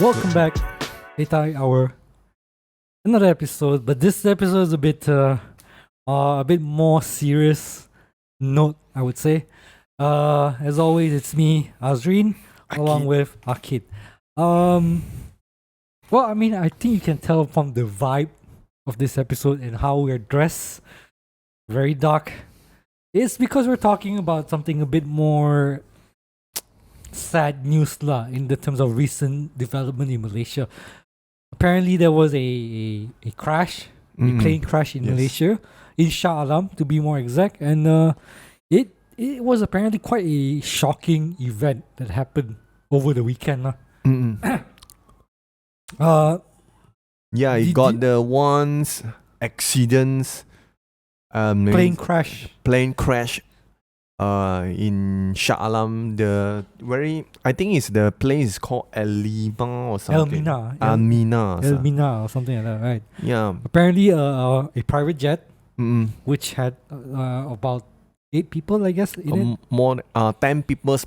Welcome back, Teh Tarik Hour. Another episode, but this episode is a bit more serious note, I would say. As always, it's me, Azreen, along with Ah Kit. I think you can tell from the vibe of this episode and how we're dressed, very dark. It's because we're talking about something a bit more sad news lah in the terms of recent development in Malaysia. Apparently, there was a crash, a plane crash in Malaysia, in Shah Alam to be more exact, and it was apparently quite a shocking event that happened over the weekend lah. It got the ones accidents. Plane crash. In Shah Alam, I think it's the place is called Elmina or something. Elmina or something like that, right? Yeah. Apparently, a private jet, which had about 8 people, I guess, in it. 10 people,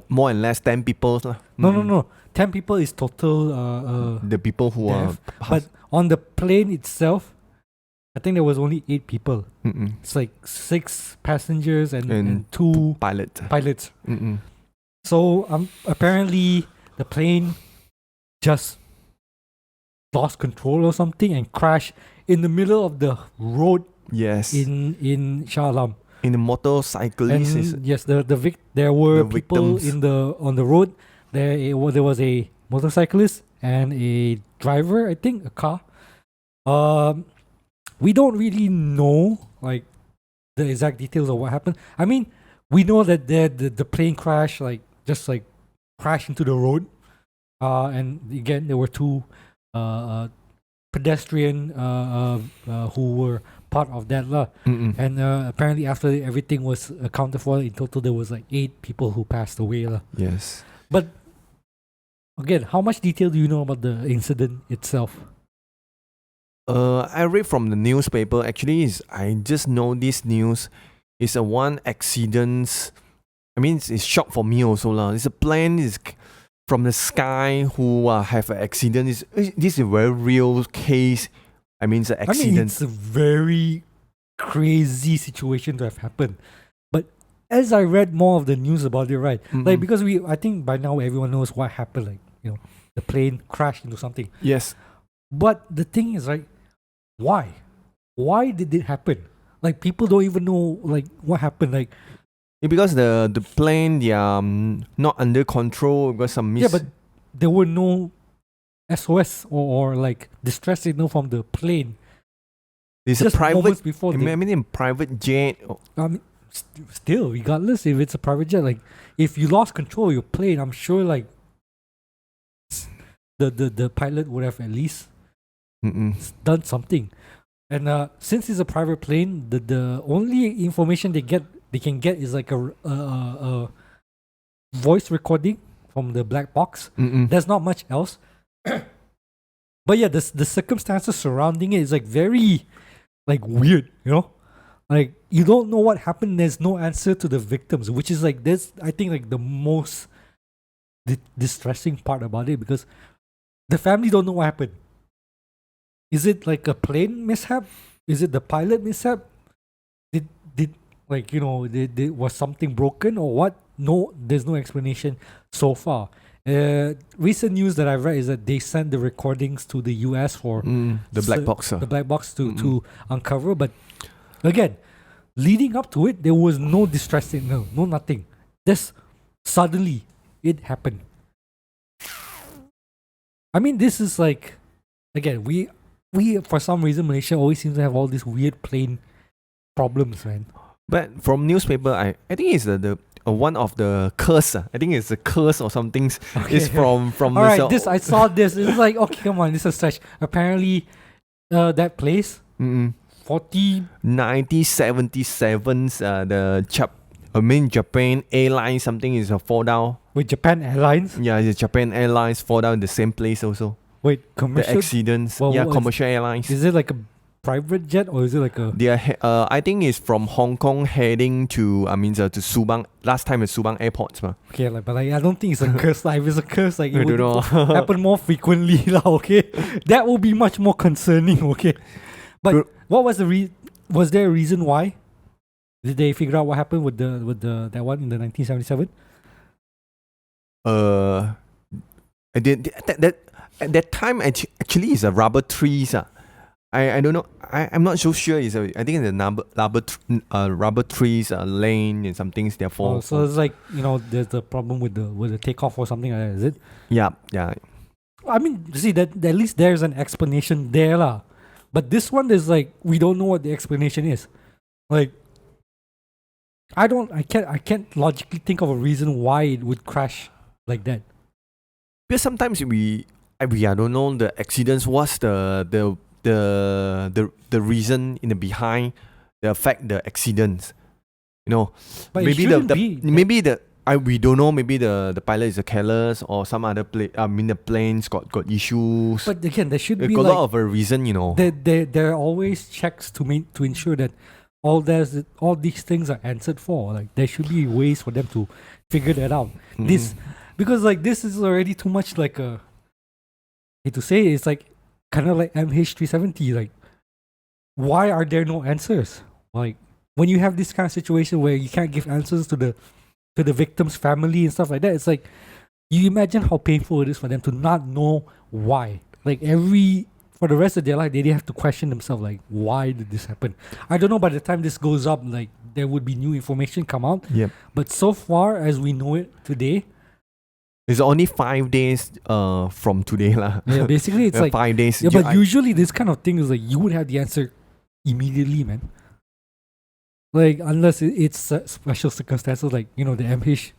more and less 10 people. No. 10 people is total. The people who death. But on the plane itself, I think there was only 8 people. It's like 6 passengers and 2 pilots. So apparently the plane just lost control or something and crashed in the middle of the road. Yes. In Shah Alam. In the motorcyclist. And yes, there were people victims. on the road. There was a motorcyclist and a driver, I think, a car. We don't really know like the exact details of what happened. I mean, we know that the plane crashed crashed into the road. And again, there were 2 pedestrian who were part of that lah. And apparently after everything was accounted for, in total there was like 8 people who passed away lah. Yes. But again, how much detail do you know about the incident itself? I read from the newspaper. Actually, I just know this news is a one accident. I mean, it's shock for me also lah. It's a plane is from the sky who have an accident. This is a very real case. I mean, it's an accident. I mean, it's a very crazy situation to have happened. But as I read more of the news about it, right? Like because I think by now everyone knows what happened. Like the plane crashed into something. Yes. But the thing is, right? Why? Why did it happen? Like people don't even know like what happened. Like because the plane they are not under control because some but there were no SOS or like distress signal from the plane. It's just a private before. I mean, in private jet. I mean, still, regardless if it's a private jet, like if you lost control of your plane, I'm sure like the pilot would have at least done something. And since it's a private plane, the only information they can get is like a voice recording from the black box. There's not much else. But yeah, the circumstances surrounding it is like very like weird, like you don't know what happened. There's no answer to the victims, which is like this, I think, like the most distressing part about it, because the family don't know what happened. Is it like a plane mishap? Is it the pilot mishap? Did was something broken or what? No, there's no explanation so far. Recent news that I've read is that they sent the recordings to the US for the black box. The black box to uncover. But again, leading up to it, there was no distress signal, no nothing. Just suddenly it happened. I mean, this is like, again, we for some reason Malaysia always seems to have all these weird plane problems, man. But from newspaper, I think it's the one of the curse. I think it's a curse or something. Okay. It's from all right, I saw this. It's like, okay, come on, this is a stretch. Apparently, that place, 1977, Japan Airlines something is fall down. Wait, Japan Airlines? Yeah, the Japan Airlines fall down in the same place also. Wait, commercial? The accidents. Commercial airlines. Is it like a private jet or is it like a? They are I think it's from Hong Kong heading to to Subang. Last time it's Subang Airport. Okay, like, but like, I don't think it's a curse. Like, if it's a curse, like, I it would don't know. happen more frequently, lah. Okay, that would be much more concerning. Okay, but what was was there a reason why? Did they figure out what happened with the that one in the 1977? That at that time actually is a rubber trees. I don't know. I'm not so sure. I think it's a rubber trees lane and some things. Therefore, So it's like, there's a problem with the takeoff or something like that. Is it? Yeah. I mean, see that at least there's an explanation there, lah. But this one is like we don't know what the explanation is. Like, I can't logically think of a reason why it would crash like that. Because sometimes we don't know the accidents. What's the reason in the behind the affect the accidents? But maybe maybe we don't know. Maybe the pilot is careless or some other the planes got issues. But again, there should be a lot of a reason. There are always checks to ensure that all these things are answered for. Like, there should be ways for them to figure that out. Because like this is already too much like a. I hate to say it's like kind of like MH370. Like, why are there no answers? Like, when you have this kind of situation where you can't give answers to the victim's family and stuff like that, it's like you imagine how painful it is for them to not know why. Like, for the rest of their life, they have to question themselves, like, why did this happen? I don't know, by the time this goes up, like, there would be new information come out. Yep. But so far as we know it today, it's only 5 days from today lah. Yeah, basically it's like 5 days. Yeah, but usually this kind of thing is like you would have the answer immediately, man. Like, unless it's special circumstances, like, the MH.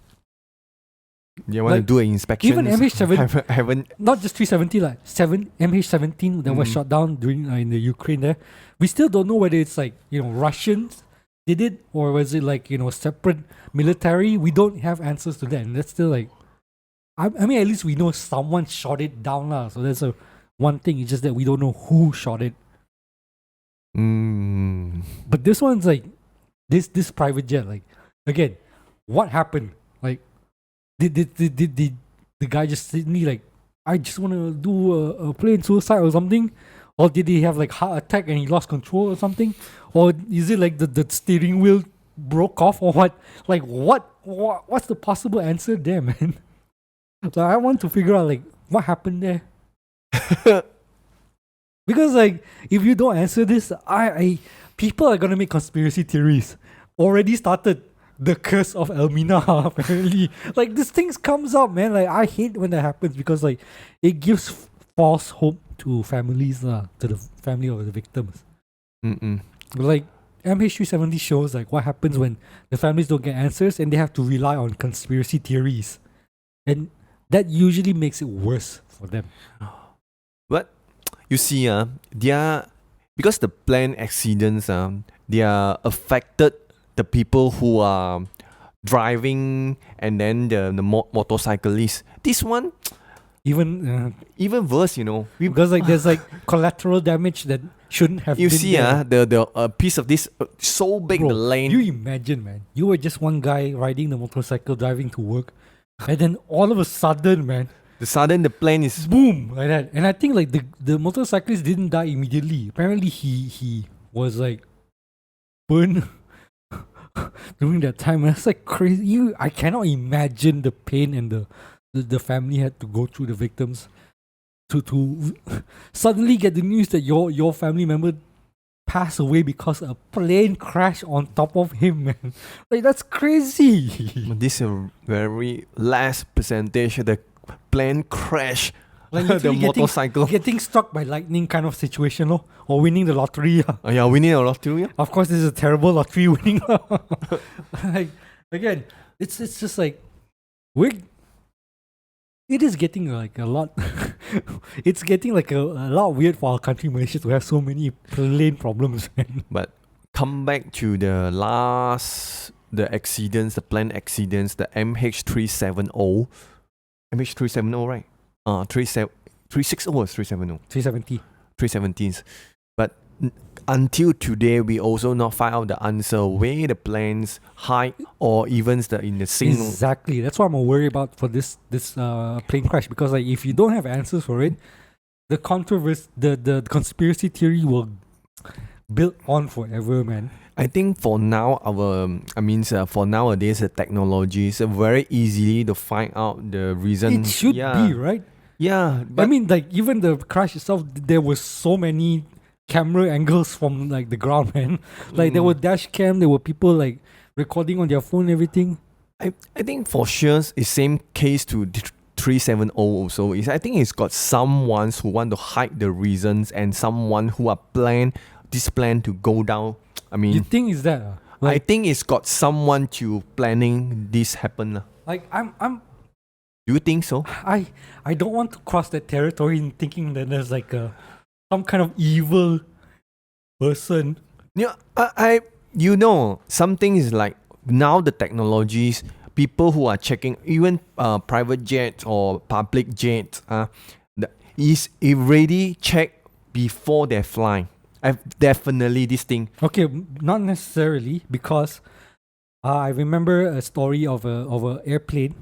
You want to do an inspection? Even MH7, haven't. not just 370, like MH17 that was shot down during in the Ukraine there. We still don't know whether it's like, Russians did it or was it like, separate military. We don't have answers to that, and that's still like, I mean, at least we know someone shot it down lah. So that's one thing. It's just that we don't know who shot it. But this one's like this private jet. Like, again, what happened? Like, did the guy just suddenly like, I just want to do a plane suicide or something? Or did he have like heart attack and he lost control or something? Or is it like the steering wheel broke off or what? Like, what's the possible answer there, man? So I want to figure out like what happened there. Because like if you don't answer this, people are gonna make conspiracy theories. Already started the curse of Elmina, apparently. Like, this things comes up, man. Like, I hate when that happens because like it gives false hope to families, to the family of the victims. Like, MH370 shows like what happens when the families don't get answers and they have to rely on conspiracy theories. And that usually makes it worse for them. But you see, because the plane accidents, they are affected the people who are driving and then the motorcyclists. This one, even worse, because like there's like collateral damage that shouldn't have. You been see, there. the piece of this so big, Bro, the lane. You imagine, man. You were just one guy riding the motorcycle, driving to work, and then all of a sudden, man, the plane is boom like that. And I think like the motorcyclist didn't die immediately. Apparently, he was like burned during that time. And it's like crazy. I cannot imagine the pain and the family had to go through, the victims, to suddenly get the news that your family member passed away because a plane crashed on top of him, man. Like, that's crazy. This is a very last percentage of the plane crash. Like, the motorcycle getting struck by lightning kind of situation, or winning the lottery. Yeah, winning a lottery. Yeah. Of course, this is a terrible lottery winning. Like, again, it's just like it is getting like a lot. It's getting like a lot weird for our country, Malaysia, to have so many plane problems, man. But come back to the accidents, the plane accidents, the MH370. MH370, right? 360 or 370? 370. 370s. But until today, we also not find out the answer where the planes hide or even in the single. Exactly. That's what I'm worried about for this plane crash, because like if you don't have answers for it, the controversy, the conspiracy theory will build on forever, man. I think for now, for nowadays, the technology is very easily to find out the reason. It should be, right? Yeah, I but mean, like even the crash itself, there were so many camera angles from like the ground, man. Like there were dash cam, there were people like recording on their phone and everything. I think for sure it's same case to 370 also. I think it's got someone who want to hide the reasons and someone who are this plan to go down. I mean, You think is that? I think it's got someone to planning this happen. Like I'm Do you think so? I don't want to cross that territory in thinking that there's like some kind of evil person. Yeah, something is like now the technologies, people who are checking even private jets or public jets, is already checked before they fly. Definitely this thing. Okay, not necessarily, because I remember a story of a airplane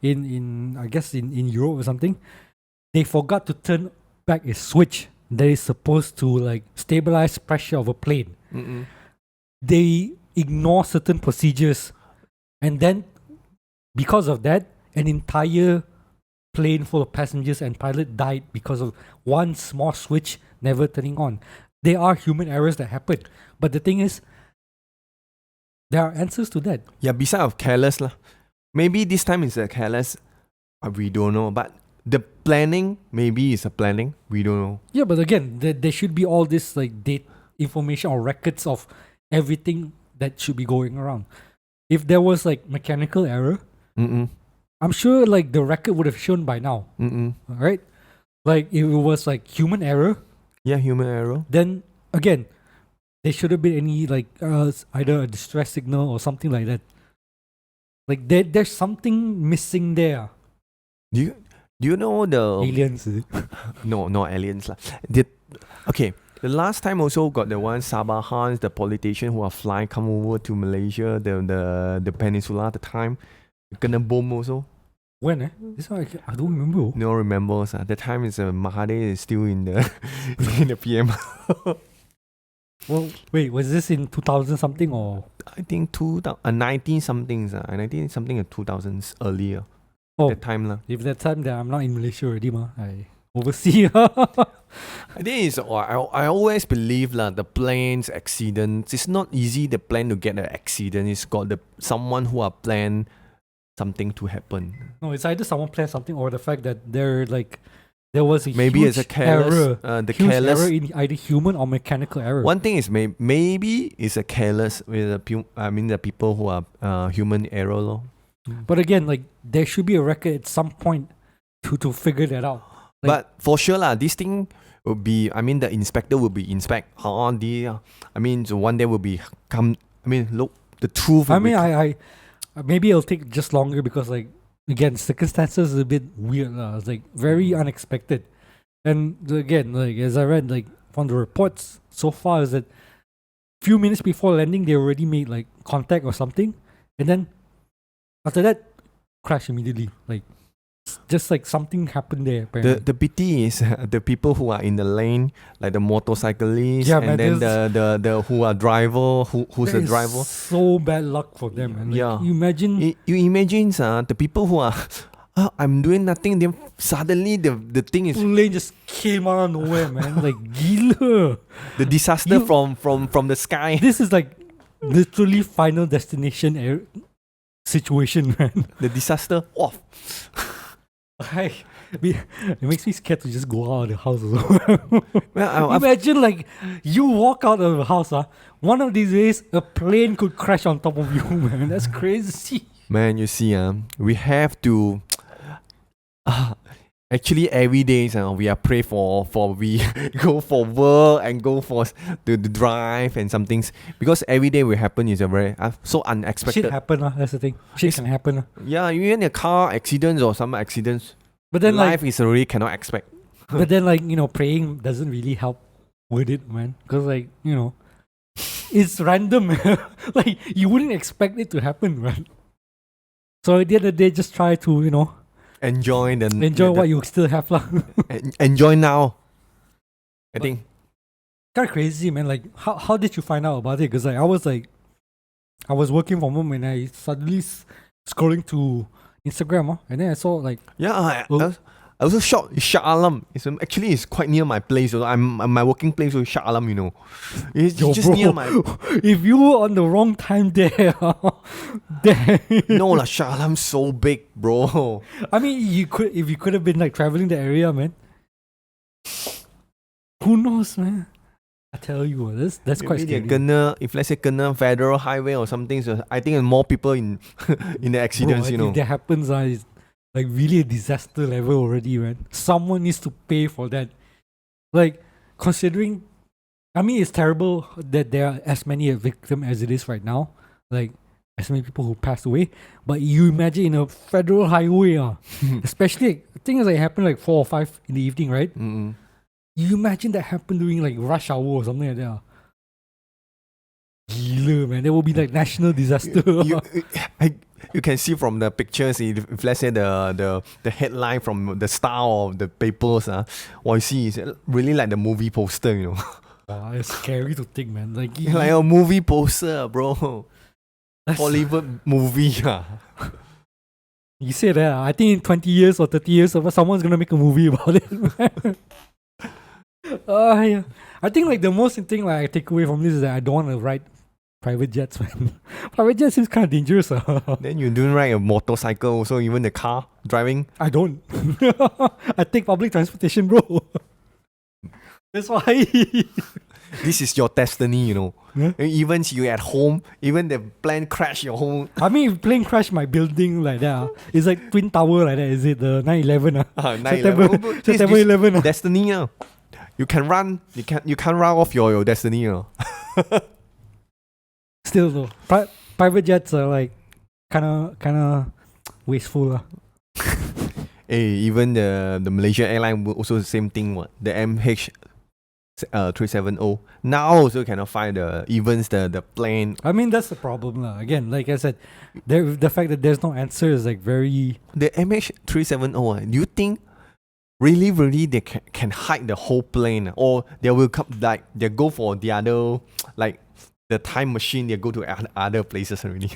in I guess in Europe or something. They forgot to turn back a switch that is supposed to like stabilize pressure of a plane. They ignore certain procedures, and then because of that, an entire plane full of passengers and pilot died because of one small switch never turning on. There are human errors that happen, but the thing is, there are answers to that. Yeah, besides of careless lah. Maybe this time it's a careless. We don't know, but the planning maybe is a planning. We don't know. Yeah, but again, there should be all this like data information or records of everything that should be going around. If there was like mechanical error, I'm sure like the record would have shown by now. Right? Like if it was like human error. Yeah, human error. Then again, there shouldn't be any like either a distress signal or something like that. Like there's something missing there. Do you know the Aliens? Is it? No, not aliens lah. Okay, the last time also got the one Sabahans, the politician who are flying come over to Malaysia, the peninsula at the time, gonna bomb also. When? This one I don't remember. No remembers. The time is Mahathir is still in the in the PM. Well, wait, was this in 2000 something or? I think 19 somethings. 19 something in 2000s earlier. Oh, that time lah. if that time that I'm not in Malaysia already, I oversee. I think it's I always believe lah, the planes accidents. It's not easy the plane to get an accident. It's got someone who are plan something to happen. No, it's either someone planned something or the fact that there was a maybe huge it's a careless error, the huge careless error in either human or mechanical error. one thing is maybe it's a careless with the people who are human error lor. But again, like there should be a record at some point to figure that out. Like, but for sure lah, this thing will be. The inspector will be inspect. So one day will be come. Look, the truth. I maybe it'll take just longer because like again, circumstances is a bit weird. It's like very unexpected. And again, like as I read like from the reports so far is that few minutes before landing they already made like contact or something, and then after that crash immediately. Like just like something happened there. Apparently. The pity is the people who are in the lane, like the motorcyclists, and then the who are driver, who's the driver. So bad luck for them. And yeah, you imagine. You imagine the people who are. I'm doing nothing. Then suddenly the thing is. Plane just came out of nowhere, man. Like gila. The disaster from the sky. This is like literally Final Destination situation, man. The disaster off. It makes me scared to just go out of the house. Well, imagine like you walk out of the house, one of these days a plane could crash on top of you, man. That's crazy. Man, you see, we have to. Actually, every day we are pray for we go for work and go for the drive and some things, because every day will happen is a very so unexpected. Shit happen, that's the thing. Shit can happen. Yeah, even a car accidents or some accidents. But then life is already cannot expect. But then praying doesn't really help with it, man. Because like, you know, it's random. Like you wouldn't expect it to happen, right? So at the end of the day, just try to, you know, enjoy what you still have, lah. enjoy now. I But- think. Kind of crazy, man. Like, how did you find out about it? Because like, I was working from home and I suddenly scrolling to Instagram, and then I saw like, Yeah, Oh. I also shocked. It's Shah Alam. Actually it's quite near my place. Also. I'm my working place with Shah Alam. You know, it's yo, just bro, near my. if you were on the wrong time there, then No lah, Shah Alam's so big, bro. I mean, if you could have been like traveling the area, man. Who knows, man? I tell you, that's quite Maybe scary. they kena, if let's say kena federal highway or something, so I think more people in in the accidents, Bro, you know. if that happens, it's like really a disaster level already, man. Someone needs to pay for that. Like, considering, I mean, it's terrible that there are as many a victim as it is right now. Like, as many people who passed away. But you imagine in a federal highway, especially, I think it happened like 4 or 5 in the evening, right? Mm-mm. You imagine that happened during like rush hour or something like that. Gila, man. That will be like national disaster. You can see from the pictures, if let's say the headline from the style of the papers, what you see is really like the movie poster, you know. Wow, it's scary to think, man. Like, Like a movie poster, bro. that's- Hollywood movie. You say that, I think in 20 years or 30 years, someone's gonna make a movie about it. Yeah. I think like the most thing like I take away from this is that I don't want to ride private jets, man. Private jets seems kind of dangerous. Then you don't ride a motorcycle, also even the car driving. I don't. I take public transportation, bro. That's why. This is your destiny, you know. Yeah. Even you at home, even the plane crash your home. I mean, if plane crash my building like that, it's like Twin Tower like that. Is it the 9/11? September 11. Destiny. You can run. You can't run off your destiny. Still though, private jets are like kind of wasteful. Hey, even the Malaysia airline also the same thing. What the MH370 now also cannot find the plane. I mean, that's the problem. Again, like I said, the fact that there's no answer is like very. The MH370. Do you think really they can hide the whole plane, or they will come like they go for the other like the time machine? They go to other places already.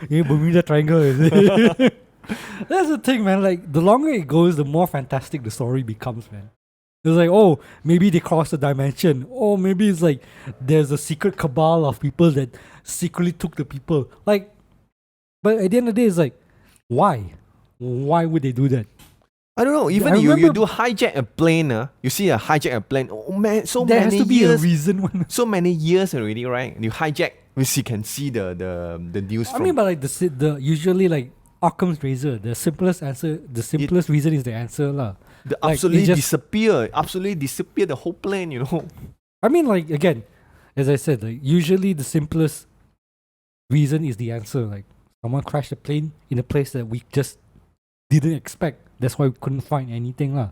Yeah, Bermuda Triangle, is it? That's the thing, man. Like, the longer it goes, the more fantastic the story becomes, man. It's like, oh, maybe they crossed the dimension. Oh, maybe it's like there's a secret cabal of people that secretly took the people. Like, but at the end of the day, it's like, why? Why would they do that? I don't know. Even I you remember- do hijack a plane, you see a hijack a plane. Oh man, so There many has to be years, a reason. so many years already, right? You hijack, which you can see the news I from. mean, but like the usually like Occam's razor, the simplest reason is the answer, lah. the like, absolutely it just- disappear the whole plane. You know. I mean, like, again, as I said, like, usually the simplest reason is the answer. Like, someone crashed a plane in a place that we just didn't expect. That's why we couldn't find anything, lah.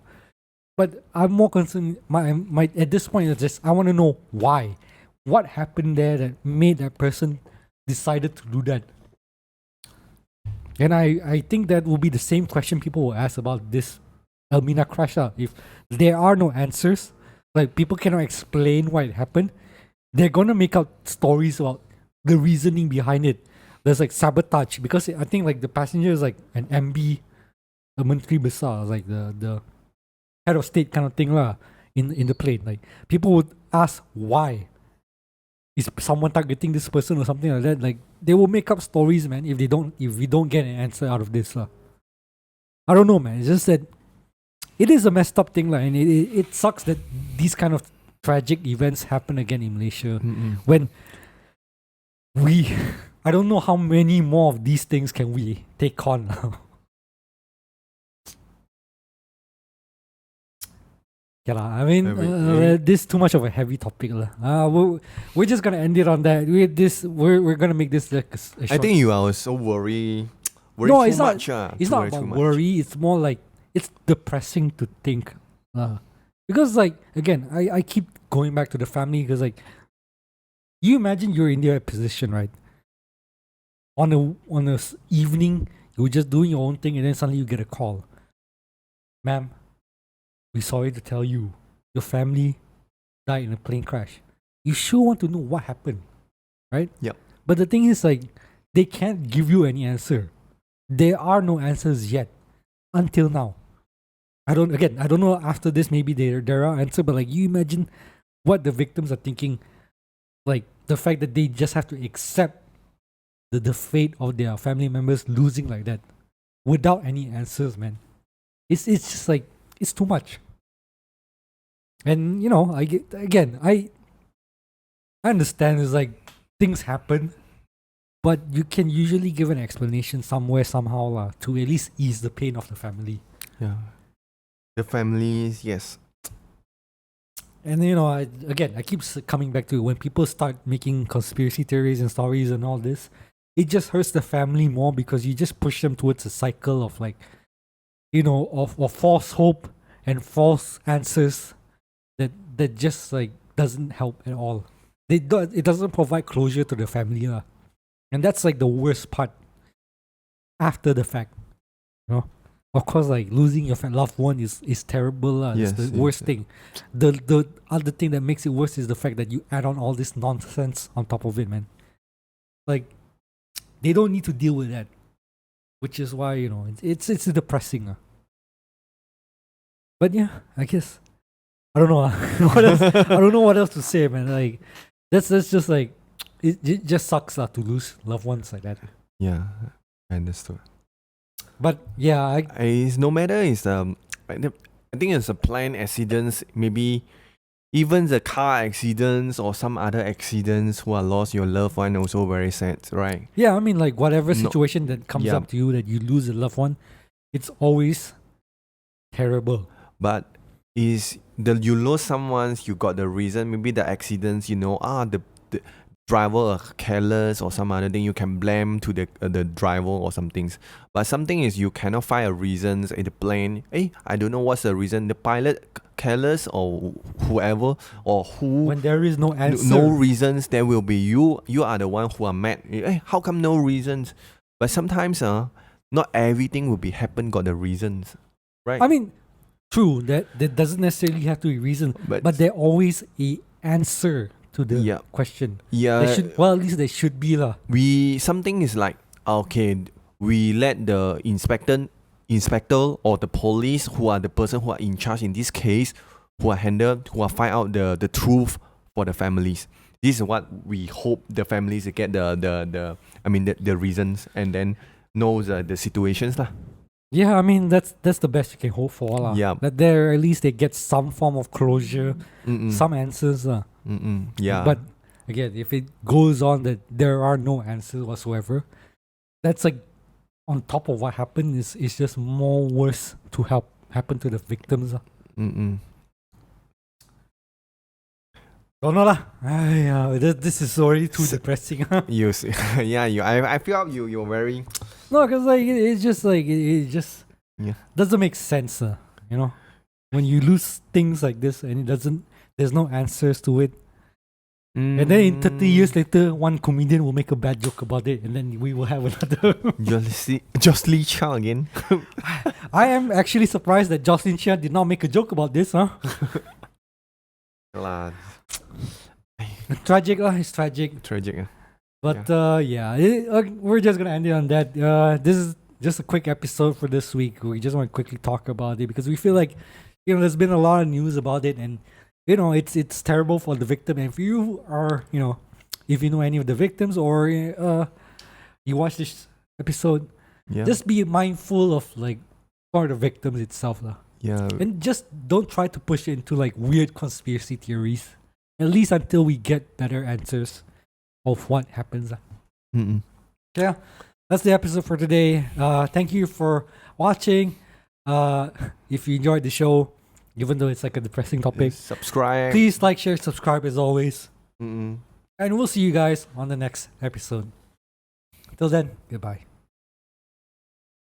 But I'm more concerned. My at this point, it's just I want to know why. What happened there that made that person decided to do that? And I think that will be the same question people will ask about this Elmina crash. If there are no answers, like people cannot explain why it happened, they're gonna make up stories about the reasoning behind it. There's like sabotage because I think like the passenger is like an MB, a Menteri Besar, like the head of state kind of thing lah in the plane. Like people would ask why. Is someone targeting this person or something like that? Like they will make up stories, man, if we don't get an answer out of this. I don't know, man. It's just that it is a messed up thing, and it sucks that these kind of tragic events happen again in Malaysia. When I don't know how many more of these things can we take on now. Yeah, I mean, this is too much of a heavy topic. We're just gonna end it on that. We're gonna make this like a short. I think you are so worried. No, too it's not. much, It's too not worry too about much. worry. It's more like it's depressing to think. Because like again, I keep going back to the family, because like, you imagine you're in their position, right? On a evening, you were just doing your own thing, and then suddenly you get a call. Ma'am, we're sorry to tell you, your family died in a plane crash. You sure want to know what happened, right? Yep. But the thing is, like, they can't give you any answer. There are no answers yet, until now. I don't know. After this, maybe there are answers, but like, you imagine what the victims are thinking, like the fact that they just have to accept the fate of their family members losing like that, without any answers, man. It's just like, it's too much. And I understand, it's like, things happen, but you can usually give an explanation somewhere, somehow, to at least ease the pain of the family. Yeah. The families, yes. And I keep coming back to, when people start making conspiracy theories and stories and all this, it just hurts the family more, because you just push them towards a cycle of, like, of false hope and false answers that just, like, doesn't help at all. It doesn't provide closure to the family, and that's, like, the worst part after the fact. Of course, like, losing your loved one is terrible. It's the worst thing. The other thing that makes it worse is the fact that you add on all this nonsense on top of it, man. Like, they don't need to deal with that, which is why it's depressing. But yeah, I guess I don't know. What else? I don't know what else to say, man. Like, that's just like, it just sucks to lose loved ones like that. Yeah, I understood. But yeah, it's no matter, it's I think it's a planned accidents, maybe even the car accidents or some other accidents who are lost your loved one, also very sad, right? Yeah, I mean, like, whatever situation that comes up to you, that you lose a loved one, it's always terrible. But you lose someone, you got the reason, maybe the accidents, the driver careless or some other thing, you can blame to the driver or some things. But something is, you cannot find a reasons in the plane. I don't know what's the reason. The pilot careless or whoever or who. When there is no answer, no reasons, there will be you. You are the one who are mad. How come no reasons? But sometimes not everything will be happen got the reasons, right? I mean, true, that doesn't necessarily have to be reason, but there always a answer to the question. Yeah. At least there should be lah. Something is like, okay, we let the inspector or the police, who are the person who are in charge in this case, who are find out the truth for the families. This is what we hope the families get the reasons, and then knows the situations lah. Yeah, I mean, that's the best you can hope for lah. Yeah. That there, at least they get some form of closure, some answers lah. Yeah. But again, if it goes on that there are no answers whatsoever, that's like, on top of what happened, is just more worse to happen to the victims. Don't know lah. This is already too depressing. You see, I feel you're very. No, because like, it's just like, it just doesn't make sense. When you lose things like this and there's no answers to it. And then in 30 years later, one comedian will make a bad joke about it, and then we will have another. Jocelyn Chia again. I am actually surprised that Jocelyn Chia did not make a joke about this, huh? Tragic, it's tragic. Tragic. But we're just gonna end it on that. This is just a quick episode for this week. We just want to quickly talk about it, because we feel like, there's been a lot of news about it, and it's terrible for the victim. And if you are, if you know any of the victims, or you watch this episode, just be mindful of, like, for the victims itself, lah. Yeah. And just don't try to push it into, like, weird conspiracy theories. At least until we get better answers of what happens. Yeah, that's the episode for today. Thank you for watching. If you enjoyed the show, even though it's like a depressing topic, subscribe. Please like, share, subscribe as always. Mm-mm. And we'll see you guys on the next episode. Till then, goodbye.